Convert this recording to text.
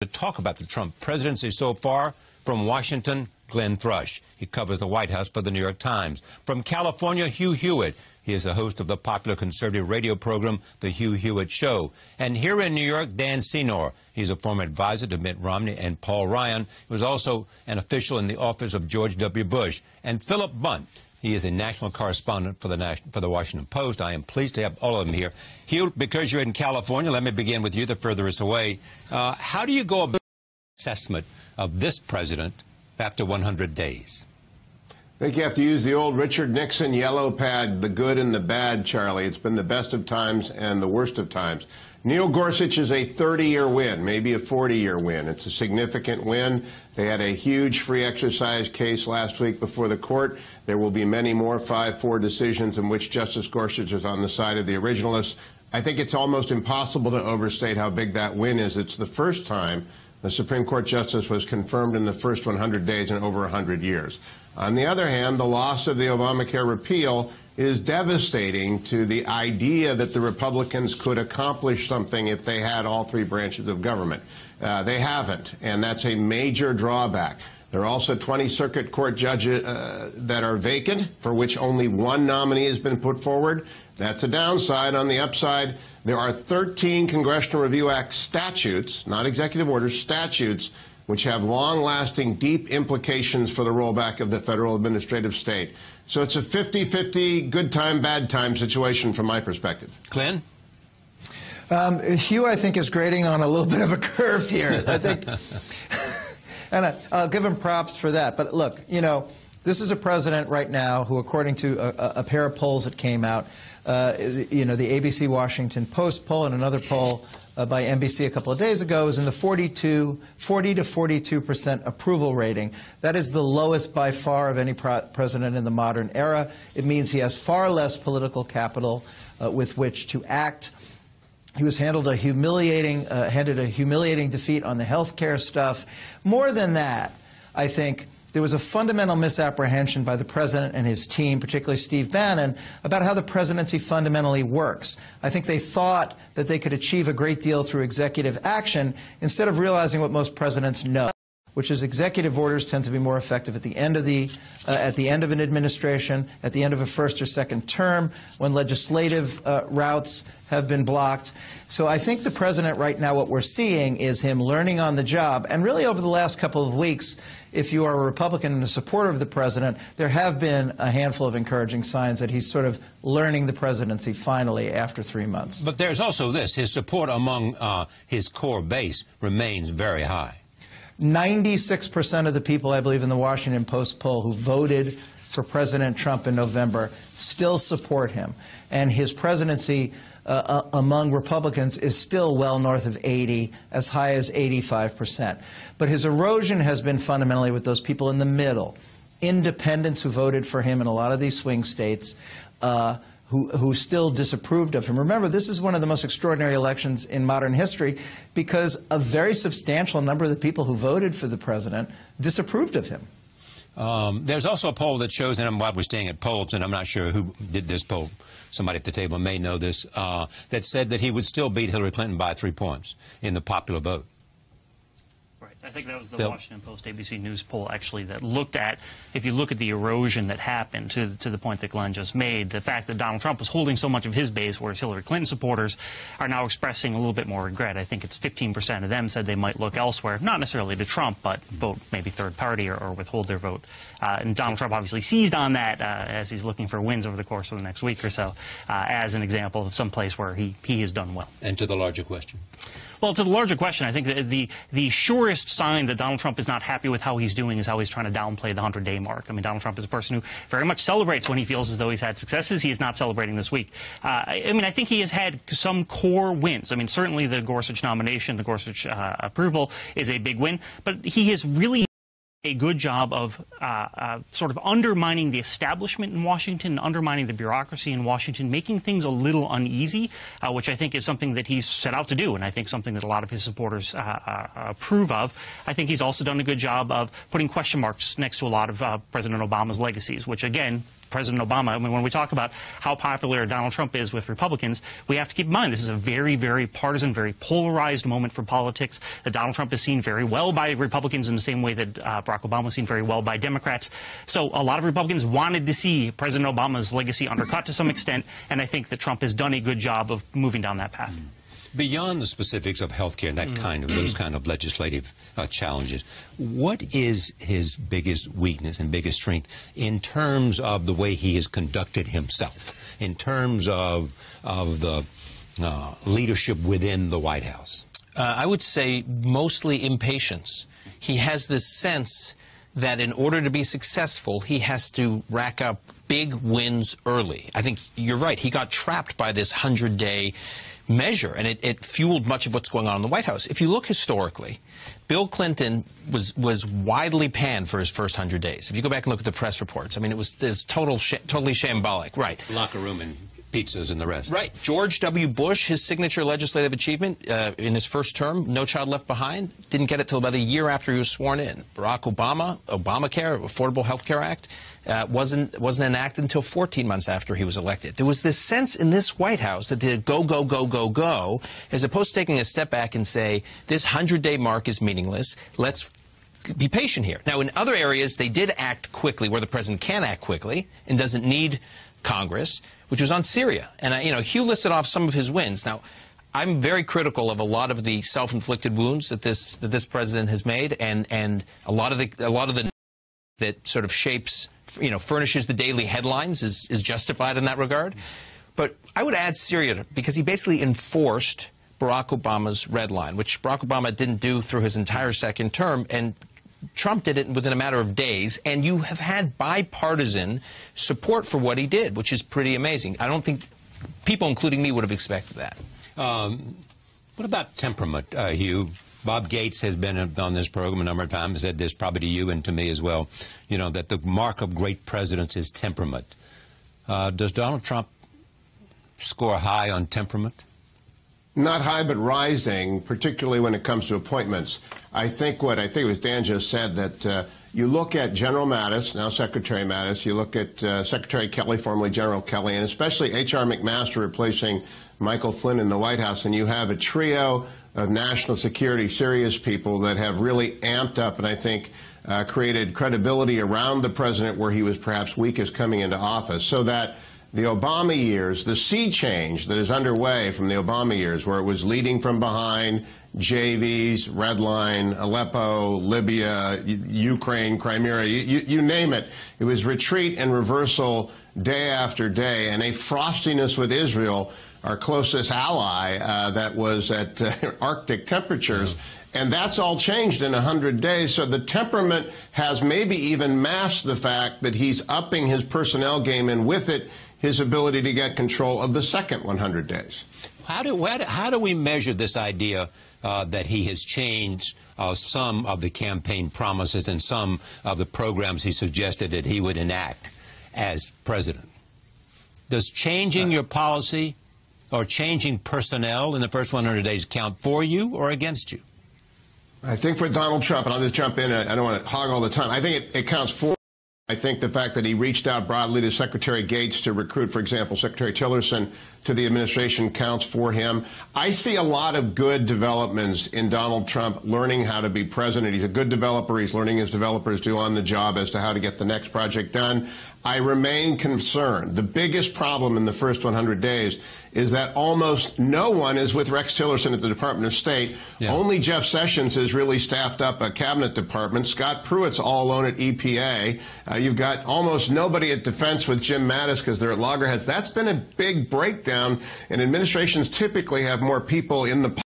To talk about the Trump presidency so far, from Washington, Glenn Thrush. He covers the White House for the New York Times. From California, Hugh Hewitt. He is the host of the popular conservative radio program, The Hugh Hewitt Show. And here in New York, Dan Senor. He's a former advisor to Mitt Romney and Paul Ryan. He was also an official in the office of George W. Bush. And Philip Bump. He is a national correspondent for the Washington Post. I am pleased to have all of them here. Hugh, because you're in California, let me begin with you, the furthest away. How do you go about assessment of this president after 100 days? I think you have to use the old Richard Nixon yellow pad, the good and the bad, Charlie. It's been the best of times and the worst of times. Neil Gorsuch is a 30-year win, maybe a 40-year win. It's a significant win. They had a huge free exercise case last week before the court. There will be many more 5-4 decisions in which Justice Gorsuch is on the side of the originalists. I think it's almost impossible to overstate how big that win is. It's the first time the Supreme Court justice was confirmed in the first 100 days in over 100 years. On the other hand, the loss of the Obamacare repeal is devastating to the idea that the Republicans could accomplish something if they had all three branches of government. They haven't, and that's a major drawback. There are also 20 circuit court judges that are vacant, for which only one nominee has been put forward. That's a downside. On the upside, there are 13 Congressional Review Act statutes, not executive orders, statutes, which have long-lasting, deep implications for the rollback of the federal administrative state. So it's a 50-50 good time, bad time situation from my perspective. Glenn? Hugh, I think, is grading on a little bit of a curve here. I think, and I'll give him props for that. But look, you know, this is a president right now who, according to a pair of polls that came out, you know, the ABC Washington Post poll and another poll by NBC a couple of days ago is in the 40 to 42% approval rating. That is the lowest by far of any president in the modern era. It means he has far less political capital with which to act. He was handed a humiliating defeat on the health care stuff. More than that, I think there was a fundamental misapprehension by the president and his team, particularly Steve Bannon, about how the presidency fundamentally works. I think they thought that they could achieve a great deal through executive action instead of realizing what most presidents know, which is executive orders tend to be more effective at the end of an administration, at the end of a first or second term, when legislative routes have been blocked. So I think the president right now, what we're seeing is him learning on the job. And really over the last couple of weeks, if you are a Republican and a supporter of the president, there have been a handful of encouraging signs that he's sort of learning the presidency finally after 3 months. But there's also this. His support among his core base remains very high. 96% of the people, I believe, in the Washington Post poll who voted for President Trump in November still support him. And his presidency among Republicans is still well north of 80, as high as 85%. But his erosion has been fundamentally with those people in the middle, independents who voted for him in a lot of these swing states, who still disapproved of him. Remember, this is one of the most extraordinary elections in modern history because a very substantial number of the people who voted for the president disapproved of him. There's also a poll that shows, and while we're staying at polls, and I'm not sure who did this poll, somebody at the table may know this, that said that he would still beat Hillary Clinton by 3 points in the popular vote. I think that was the Washington Post ABC News poll, actually, that looked at, if you look at the erosion that happened to the point that Glenn just made, the fact that Donald Trump was holding so much of his base, whereas Hillary Clinton supporters are now expressing a little bit more regret. I think it's 15% of them said they might look elsewhere, not necessarily to Trump, but vote maybe third party or withhold their vote. And Donald Trump obviously seized on that as he's looking for wins over the course of the next week or so, as an example of some place where he has done well. And to the larger question. Well, to the larger question, I think that the surest sign that Donald Trump is not happy with how he's doing is how he's trying to downplay the 100-day mark. I mean, Donald Trump is a person who very much celebrates when he feels as though he's had successes. He is not celebrating this week. I mean, I think he has had some core wins. I mean, certainly the Gorsuch nomination, the Gorsuch approval is a big win, but he has really a good job of sort of undermining the establishment in Washington, undermining the bureaucracy in Washington, making things a little uneasy, which I think is something that he's set out to do, and I think something that a lot of his supporters approve of. I think he's also done a good job of putting question marks next to a lot of President Obama's legacies, which, again, President Obama. I mean, when we talk about how popular Donald Trump is with Republicans, we have to keep in mind this is a very, very partisan, very polarized moment for politics. That Donald Trump is seen very well by Republicans in the same way that Barack Obama was seen very well by Democrats. So a lot of Republicans wanted to see President Obama's legacy undercut to some extent, and I think that Trump has done a good job of moving down that path. Beyond the specifics of health care and those kind of legislative challenges, what is his biggest weakness and biggest strength in terms of the way he has conducted himself, in terms of the leadership within the White House? I would say mostly impatience. He has this sense that in order to be successful, he has to rack up big wins early. I think you're right. He got trapped by this 100-day measure, and it fueled much of what's going on in the White House. If you look historically, Bill Clinton was widely panned for his first 100 days. If you go back and look at the press reports, I mean, it was totally shambolic. Right. Locker room and pizzas and the rest. Right. George W. Bush, his signature legislative achievement in his first term, No Child Left Behind, didn't get it till about a year after he was sworn in. Barack Obama, Obamacare, Affordable Health Care Act, wasn't enacted until 14 months after he was elected. There was this sense in this White House that they go, go, go, go, go, as opposed to taking a step back and say, this 100-day mark is meaningless. Let's be patient here. Now, in other areas, they did act quickly, where the president can act quickly and doesn't need Congress, which was on Syria. And, Hugh listed off some of his wins. Now, I'm very critical of a lot of the self-inflicted wounds that this president has made, and a lot of the that sort of shapes, furnishes the daily headlines is justified in that regard. But I would add Syria, because he basically enforced Barack Obama's red line, which Barack Obama didn't do through his entire second term, and Trump did it within a matter of days, and you have had bipartisan support for what he did, which is pretty amazing. I don't think people, including me, would have expected that. What about temperament, Hugh? Bob Gates has been on this program a number of times, said this probably to you and to me as well, that the mark of great presidents is temperament. Does Donald Trump score high on temperament? Not high, but rising, particularly when it comes to appointments. I think it was Dan just said, that you look at General Mattis, now Secretary Mattis, you look at Secretary Kelly, formerly General Kelly, and especially H.R. McMaster replacing Michael Flynn in the White House, and you have a trio of national security serious people that have really amped up and I think created credibility around the president where he was perhaps weakest coming into office, so that the Obama years, the sea change that is underway from the Obama years, where it was leading from behind, JVs, Red Line, Aleppo, Libya, Ukraine, Crimea, you name it. It was retreat and reversal day after day, and a frostiness with Israel, our closest ally, that was at Arctic temperatures. And that's all changed in 100 days. So the temperament has maybe even masked the fact that he's upping his personnel game, and with it, his ability to get control of the second 100 days. How do we measure this idea that he has changed some of the campaign promises and some of the programs he suggested that he would enact as president? Does changing your policy or changing personnel in the first 100 days count for you or against you? I think for Donald Trump, and I'll just jump in, I don't want to hog all the time, I think it counts for. I think the fact that he reached out broadly to Secretary Gates to recruit, for example, Secretary Tillerson to the administration counts for him. I see a lot of good developments in Donald Trump learning how to be president. He's a good developer. He's learning as developers do on the job as to how to get the next project done. I remain concerned. The biggest problem in the first 100 days is that almost no one is with Rex Tillerson at the Department of State. Yeah. Only Jeff Sessions has really staffed up a cabinet department. Scott Pruitt's all alone at EPA. You've got almost nobody at Defense with Jim Mattis because they're at loggerheads. That's been a big breakdown, and administrations typically have more people in the